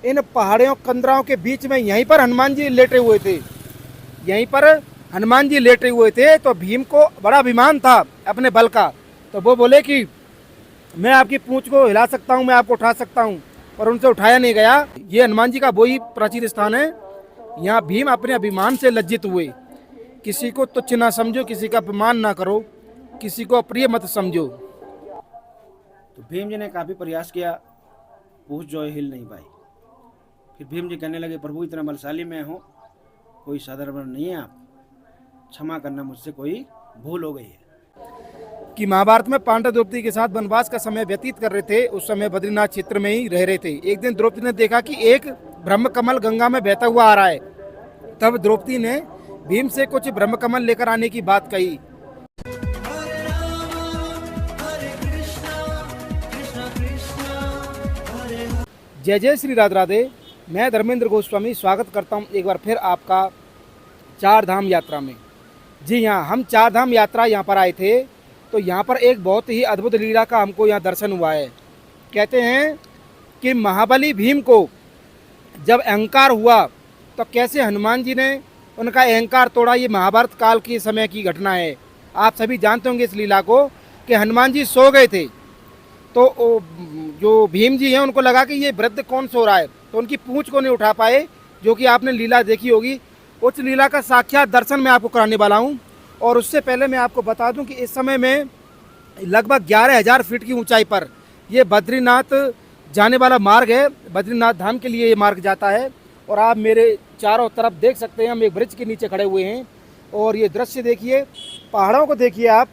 इन पहाड़ियों कंदराओं के बीच में यहीं पर हनुमान जी लेटे हुए थे। यहीं पर हनुमान जी लेटे हुए थे तो भीम को बड़ा अभिमान था अपने बल का। तो वो बोले कि मैं आपकी पूंछ को हिला सकता हूँ, मैं आपको उठा सकता हूँ, पर उनसे उठाया नहीं गया। ये हनुमान जी का वही प्राचीन स्थान है। यहाँ भीम अपने अभिमान से लज्जित हुए। किसी को तुच्छ ना समझो, किसी का अपमान ना करो, किसी को अप्रिय मत समझो। तो भीम जी ने काफ़ी प्रयास किया, पूछ जो है हिल नहीं पाई। फिर भीम जी कहने लगे, प्रभु इतना बलशाली मैं हूँ, कोई साधारण नहीं है आप, क्षमा करना, मुझसे कोई भूल हो गई है। कि महाभारत में पांडव द्रौपदी के साथ वनवास का समय व्यतीत कर रहे थे। उस समय बद्रीनाथ क्षेत्र में ही रह रहे थे। एक दिन द्रौपदी ने देखा कि एक ब्रह्म कमल गंगा में बहता हुआ आ रहा है। तब द्रौपदी ने भीम से कुछ ब्रह्म कमल लेकर आने की बात कही। जय जय श्री राधे राधे। मैं धर्मेंद्र गोस्वामी स्वागत करता हूं एक बार फिर आपका चार धाम यात्रा में। जी हाँ, हम चार धाम यात्रा यहाँ पर आए थे तो यहाँ पर एक बहुत ही अद्भुत लीला का हमको यहाँ दर्शन हुआ है। कहते हैं कि महाबली भीम को जब अहंकार हुआ तो कैसे हनुमान जी ने उनका अहंकार तोड़ा, ये महाभारत काल के समय की घटना है। आप सभी जानते होंगे इस लीला को कि हनुमान जी सो गए थे तो जो भीम जी हैं उनको लगा कि ये वृद्ध कौन सो रहा है, तो उनकी पूंछ को नहीं उठा पाए, जो कि आपने लीला देखी होगी। उस लीला का साक्षात दर्शन मैं आपको कराने वाला हूँ। और उससे पहले मैं आपको बता दूं कि इस समय में लगभग 11,000 फीट की ऊंचाई पर ये बद्रीनाथ जाने वाला मार्ग है। बद्रीनाथ धाम के लिए ये मार्ग जाता है। और आप मेरे चारों तरफ देख सकते हैं, हम एक ब्रिज के नीचे खड़े हुए हैं और ये दृश्य देखिए, पहाड़ों को देखिए आप।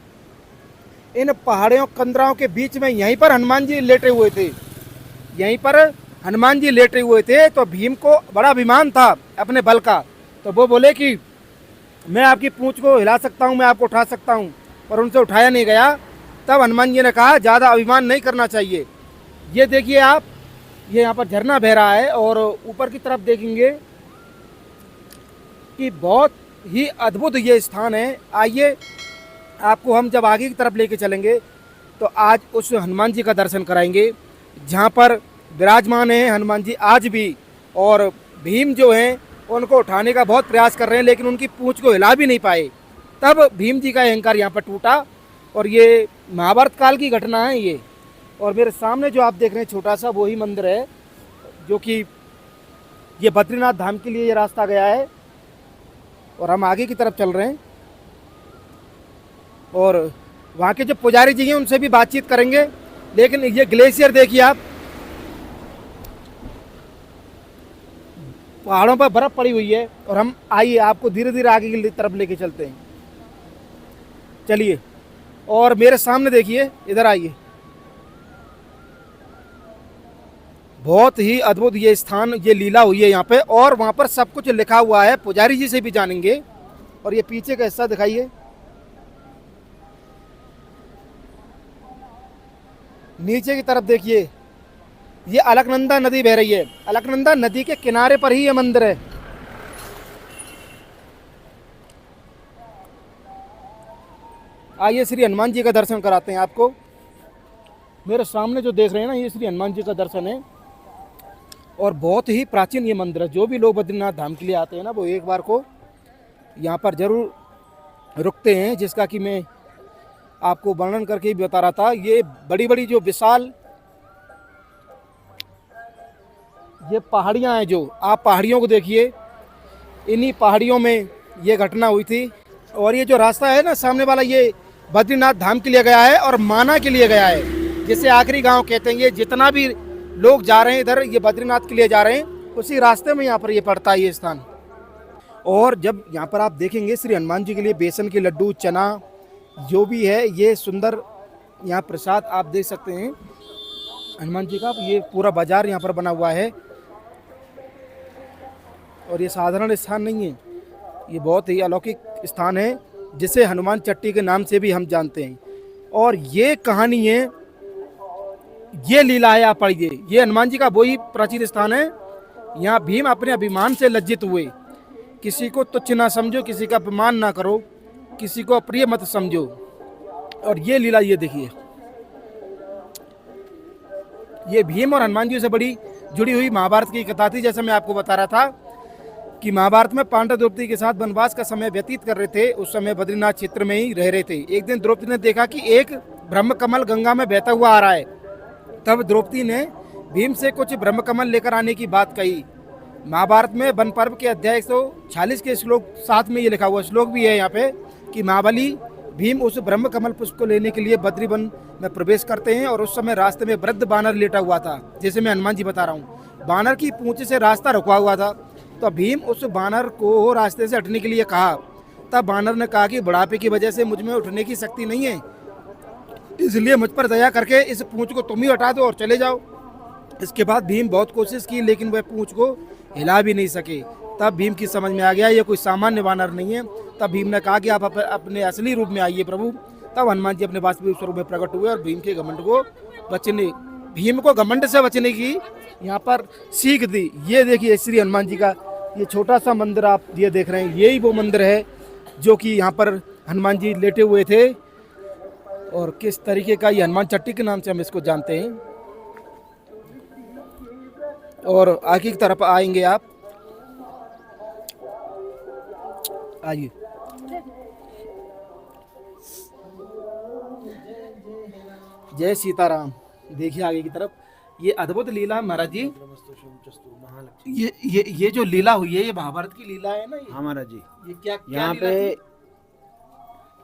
इन पहाड़ियों कंदराओं के बीच में यहीं पर हनुमान जी लेटे हुए थे। यहीं पर हनुमान जी लेटे हुए थे तो भीम को बड़ा अभिमान था अपने बल का। तो वो बोले कि मैं आपकी पूंछ को हिला सकता हूँ, मैं आपको उठा सकता हूँ, पर उनसे उठाया नहीं गया। तब हनुमान जी ने कहा ज़्यादा अभिमान नहीं करना चाहिए। ये देखिए आप, ये यहाँ पर झरना बह रहा है और ऊपर की तरफ देखेंगे कि बहुत ही अद्भुत ये स्थान है। आइए आपको हम जब आगे की तरफ लेके चलेंगे तो आज उस हनुमान जी का दर्शन कराएंगे जहाँ पर विराजमान है हनुमान जी आज भी। और भीम जो हैं उनको उठाने का बहुत प्रयास कर रहे हैं लेकिन उनकी पूंछ को हिला भी नहीं पाए। तब भीम जी का अहंकार यहाँ पर टूटा और ये महाभारत काल की घटना है ये। और मेरे सामने जो आप देख रहे हैं छोटा सा वही मंदिर है, जो कि ये बद्रीनाथ धाम के लिए ये रास्ता गया है। और हम आगे की तरफ चल रहे हैं और वहाँ के जो पुजारी जी हैं उनसे भी बातचीत करेंगे। लेकिन ये ग्लेशियर देखिए आप, पहाड़ों पर बर्फ पड़ी हुई है। और हम आइए आपको धीरे धीरे आगे की तरफ लेके चलते हैं। चलिए, और मेरे सामने देखिए, इधर आइए। बहुत ही अद्भुत ये स्थान, ये लीला हुई है यहाँ पे और वहाँ पर सब कुछ लिखा हुआ है। पुजारी जी से भी जानेंगे। और ये पीछे का हिस्सा दिखाइए, नीचे की तरफ देखिए, ये अलकनंदा नदी बह रही है। अलकनंदा नदी के किनारे पर ही ये मंदिर है। आइए श्री हनुमान जी का दर्शन कराते हैं आपको। मेरे सामने जो देख रहे हैं ना, ये श्री हनुमान जी का दर्शन है और बहुत ही प्राचीन ये मंदिर है। जो भी लोग बद्रीनाथ धाम के लिए आते हैं ना, वो एक बार को यहाँ पर जरूर रुकते हैं, जिसका कि मैं आपको वर्णन करके ही बता रहा था। ये बड़ी बड़ी जो विशाल ये पहाड़ियाँ हैं, जो आप पहाड़ियों को देखिए, इन्हीं पहाड़ियों में ये घटना हुई थी। और ये जो रास्ता है ना सामने वाला, ये बद्रीनाथ धाम के लिए गया है और माना के लिए गया है, जिसे आखिरी गांव कहते हैं। ये जितना भी लोग जा रहे हैं इधर, ये बद्रीनाथ के लिए जा रहे हैं, उसी रास्ते में यहाँ पर ये पड़ता है ये स्थान। और जब यहाँ पर आप देखेंगे श्री हनुमान जी के लिए बेसन के लड्डू, चना जो भी है, ये सुंदर यहाँ प्रसाद आप देख सकते हैं हनुमान जी का। ये पूरा बाजार यहाँ पर बना हुआ है और ये साधारण स्थान नहीं है, ये बहुत ही अलौकिक स्थान है, जिसे हनुमान चट्टी के नाम से भी हम जानते हैं। और ये कहानी है, ये लीला है, आप पढ़िए। ये हनुमान जी का वही प्राचीन स्थान है। यहाँ भीम अपने अभिमान से लज्जित हुए। किसी को तुच्छ ना समझो, किसी का अपमान ना करो, किसी को अप्रिय मत समझो। और ये लीला ये देखिए, ये भीम और हनुमान जी से बड़ी जुड़ी हुई महाभारत की कथा थी। जैसे मैं आपको बता रहा था कि महाभारत में पांडव द्रौपदी के साथ वनवास का समय व्यतीत कर रहे थे। उस समय बद्रीनाथ क्षेत्र में ही रह रहे थे। एक दिन द्रौपदी ने देखा कि एक ब्रह्म कमल गंगा में बहता हुआ आ रहा है। तब द्रौपदी ने भीम से कुछ ब्रह्म कमल लेकर आने की बात कही। महाभारत में वन पर्व के अध्याय 146 के श्लोक 7 में ये लिखा हुआ श्लोक भी है यहाँ पे कि महाबली भीम उस ब्रह्म कमल पुष्प को लेने के लिए बद्री वन में प्रवेश करते हैं और उस समय रास्ते में वृद्ध बानर लेटा हुआ था। जैसे मैं हनुमान जी बता रहा हूँ, बानर की पूंछ से रास्ता रुका हुआ था। तो भीम उस बानर को रास्ते से हटने के लिए कहा। तब बानर ने कहा कि बुढ़ापे की वजह से मुझ में उठने की शक्ति नहीं है, इसलिए मुझ पर दया करके इस पूंछ को तुम ही हटा दो और चले जाओ। इसके बाद भीम बहुत कोशिश की लेकिन वह पूंछ को हिला भी नहीं सके। तब भीम की समझ में आ गया ये कोई सामान्य बानर नहीं है। तब भीम ने कहा कि आप अपने असली रूप में आइए प्रभु। तब हनुमान जी अपने वास्तविक स्वरूप में प्रकट हुए और भीम को घमंड से बचने की यहाँ पर सीख दी। ये देखिए श्री हनुमान जी का ये छोटा सा मंदिर आप ये देख रहे हैं, यही वो मंदिर है जो कि यहाँ पर हनुमान जी लेटे हुए थे। और किस तरीके का ये हनुमान चट्टी के नाम से हम इसको जानते हैं। और आगे की तरफ आएंगे आप, आइए। जय सीताराम। देखिए आगे की तरफ ये अद्भुत लीला महाराज जी। ये जो लीला हुई है ये महाभारत की लीला है ना ये? हाँ महाराज जी। ये क्या यहाँ लीला पे थी?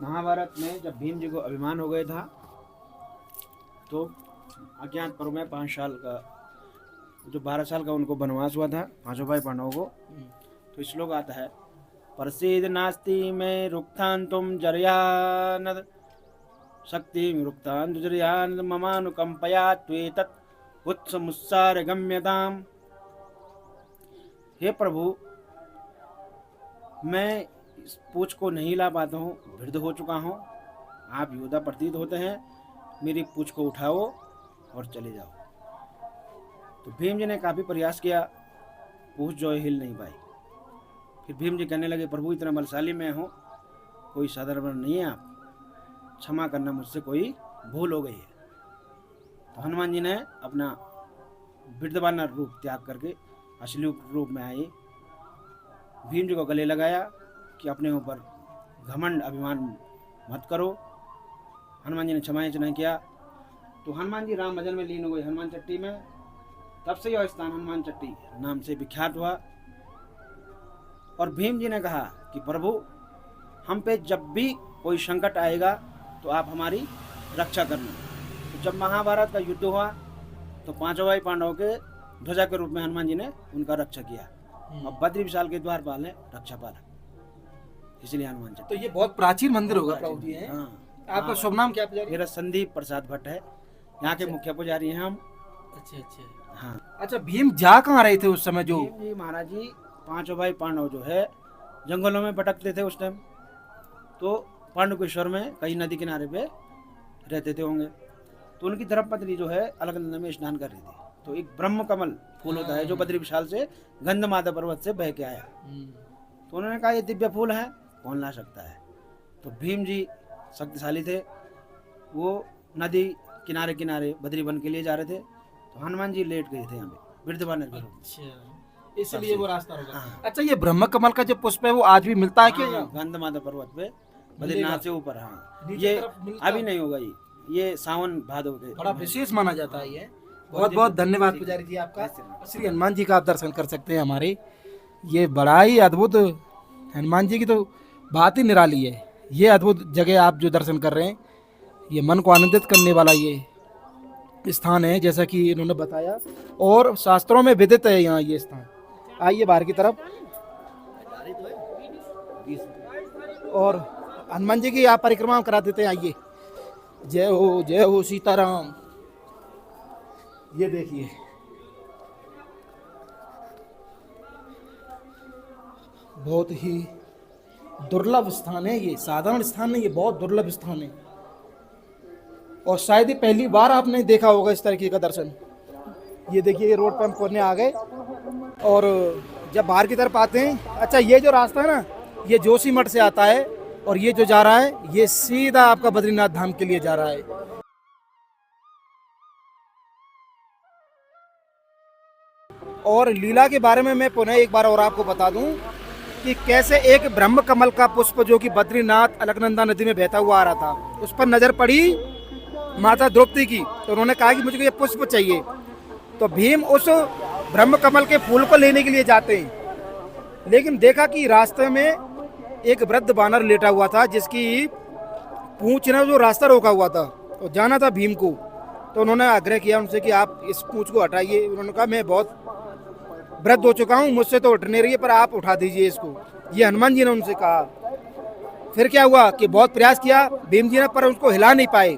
महाभारत में जब भीम जी को अभिमान हो गया था तो अज्ञात पर्व में 5 साल का जो 12 साल का उनको वनवास हुआ था पांचों भाई पांडवों को। तो श्लोक आता है, प्रसीद नास्ति में रुक्तान तुम जर्यानद शक्ति रुक्तान जर्यानद ममानुकंपया त्वेतत् उत्समुत्सार गम्यताम। हे प्रभु, मैं इस पूछ को नहीं ला पाता हूँ, वृद्ध हो चुका हूँ, आप योद्धा प्रतीत होते हैं, मेरी पूछ को उठाओ और चले जाओ। तो भीम जी ने काफ़ी प्रयास किया, पूछ जो है हिल नहीं पाई। फिर भीम जी कहने लगे, प्रभु इतना बलशाली मैं हूँ, कोई साधारण नहीं है, आप क्षमा करना, मुझसे कोई भूल हो गई है। तो हनुमान जी ने अपना वृद्धवान रूप त्याग करके असली रूप में आए, भीम जी को गले लगाया कि अपने ऊपर घमंड अभिमान मत करो। हनुमान जी ने क्षमा याचना किया। तो हनुमान जी राम भजन में लीन हो गए हनुमान चट्टी में। तब से यह स्थान हनुमान चट्टी नाम से विख्यात हुआ। और भीम जी ने कहा कि प्रभु, हम पे जब भी कोई संकट आएगा तो आप हमारी रक्षा करना। तो जब महाभारत का युद्ध हुआ तो पांचों भाई पांडवों के ध्वजा के रूप में हनुमान जी ने उनका रक्षा किया। और बद्री विशाल के द्वारपाल है रक्षापालक, इसलिए हनुमान चट्टी। तो ये बहुत प्राचीन मंदिर होगा प्रभु जी है? हाँ। आपका शुभ नाम क्या पुजारी? मेरा संदीप प्रसाद भट्ट है, यहाँ के मुखिया पुजारी हैं हम। अच्छा अच्छा। हाँ। अच्छा, भीम जा कहाँ रहे थे उस समय? जो भीम जी महाराज जी पांचों भाई पांडव जो है जंगलों में भटकते थे उस टाइम। तो पांडुकेश्वर में कहीं नदी किनारे पे रहते थे होंगे। तो उनकी धर्मपत्नी जो है अलकनंदा में स्नान कर रही थी। तो एक ब्रह्म कमल फूल होता है जो बद्री विशाल से गंधमादन पर्वत से बह के आया। तो उन्होंने कहा ये दिव्य फूल है, कौन ला सकता है। तो भीम जी शक्तिशाली थे, वो नदी किनारे किनारे बद्री वन के लिए जा रहे थे। तो हनुमान जी लेट गए थे यहाँ पे वृद्धवान के रूप में। अच्छा, इसलिए वो रास्ता होगा। हाँ। अच्छा, ये ब्रह्म कमल का जो पुष्प है वो आज भी मिलता है क्या? गंधमादन पर्वत पे बद्रीनाथ से ऊपर। हाँ, नीचे ये तरफ मिलता अभी नहीं होगा, ये सावन भादो के बड़ा विशेष माना जाता है ये। बहुत बहुत धन्यवाद पुजारी जी आपका। श्री हनुमान जी का आप दर्शन कर सकते हैं हमारे। ये बड़ा ही अद्भुत हनुमान जी की तो बात ही निराली है। ये अद्भुत जगह आप जो दर्शन कर रहे हैं, ये मन को आनंदित करने वाला ये स्थान है जैसा कि इन्होंने बताया, और शास्त्रों में विदित है यहाँ ये स्थान। आइए बाहर की तरफ, और हनुमान जी की आप परिक्रमा करा देते हैं। आइए, जय हो सीताराम। ये देखिए, बहुत ही दुर्लभ स्थान है ये, साधारण स्थान नहीं, ये बहुत दुर्लभ स्थान है। और शायद ही पहली बार आपने देखा होगा इस तरीके का दर्शन। ये देखिए, ये रोड पर हम पहुंचने आ गए, और जब बाहर की तरफ आते हैं, अच्छा ये जो रास्ता है ना, ये जोशीमठ से आता है, और ये जो जा रहा है ये सीधा आपका बद्रीनाथ धाम के लिए जा रहा है। और लीला के बारे में मैं पुनः एक बार और आपको बता दूं कि कैसे एक ब्रह्म कमल का पुष्प जो कि बद्रीनाथ अलकनंदा नदी में बहता हुआ आ रहा था, उस पर नजर पड़ी माता द्रौपदी की, तो उन्होंने कहा कि मुझे ये पुष्प चाहिए। तो भीम उस ब्रह्म कमल के फूल को लेने के लिए जाते हैं, लेकिन देखा कि रास्ते में एक वृद्ध बानर लेटा हुआ था जिसकी पूंछ ने जो रास्ता रोका हुआ था, तो जाना था भीम को। तो उन्होंने आग्रह किया उनसे कि आप इस पूंछ को हटाइए। उन्होंने कहा मैं बहुत वृद्ध हो चुका हूँ, मुझसे तो उठ नहीं रही है, पर आप उठा दीजिए इसको। ये हनुमान जी ने उनसे कहा। फिर क्या हुआ कि बहुत प्रयास किया भीम जी ने, पर उसको हिला नहीं पाए।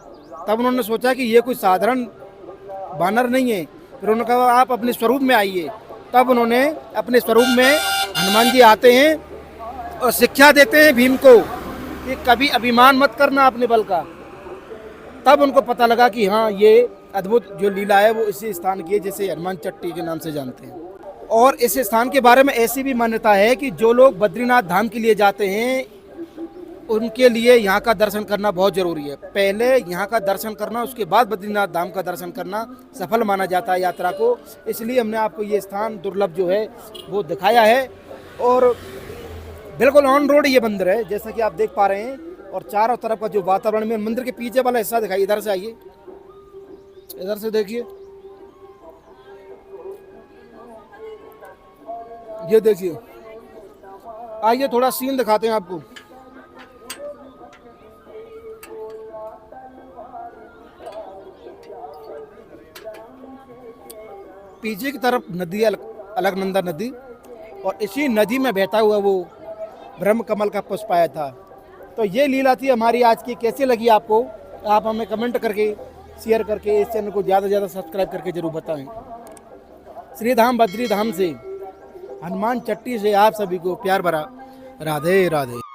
तब उन्होंने सोचा कि ये कोई साधारण बानर नहीं है। फिर उन्होंने कहा आप अपने स्वरूप में आइए। तब उन्होंने अपने स्वरूप में हनुमान जी आते हैं और शिक्षा देते हैं भीम को कि कभी अभिमान मत करना अपने बल का। तब उनको पता लगा कि हाँ, ये अद्भुत जो लीला है वो इसी स्थान की है जिसे हनुमान चट्टी के नाम से जानते हैं। और इस स्थान के बारे में ऐसी भी मान्यता है कि जो लोग बद्रीनाथ धाम के लिए जाते हैं उनके लिए यहाँ का दर्शन करना बहुत जरूरी है। पहले यहाँ का दर्शन करना, उसके बाद बद्रीनाथ धाम का दर्शन करना सफल माना जाता है यात्रा को। इसलिए हमने आपको ये स्थान दुर्लभ जो है वो दिखाया है। और बिल्कुल ऑन रोड ये मंदिर है जैसा कि आप देख पा रहे हैं। और चारों तरफ का जो वातावरण में, मंदिर के पीछे वाला हिस्सा दिखाई, इधर से आइए, इधर से देखिए, ये देखिए, आइए थोड़ा सीन दिखाते हैं आपको। पीछे की तरफ नदी है अलकनंदा नदी, और इसी नदी में बहता हुआ वो ब्रह्म कमल का पुष्प आया था। तो ये लीला थी हमारी आज की। कैसी लगी आपको? आप हमें कमेंट करके, शेयर करके, इस चैनल को ज़्यादा से ज़्यादा सब्सक्राइब करके जरूर बताएं। श्री धाम बद्री धाम से, हनुमान चट्टी से आप सभी को प्यार भरा राधे राधे।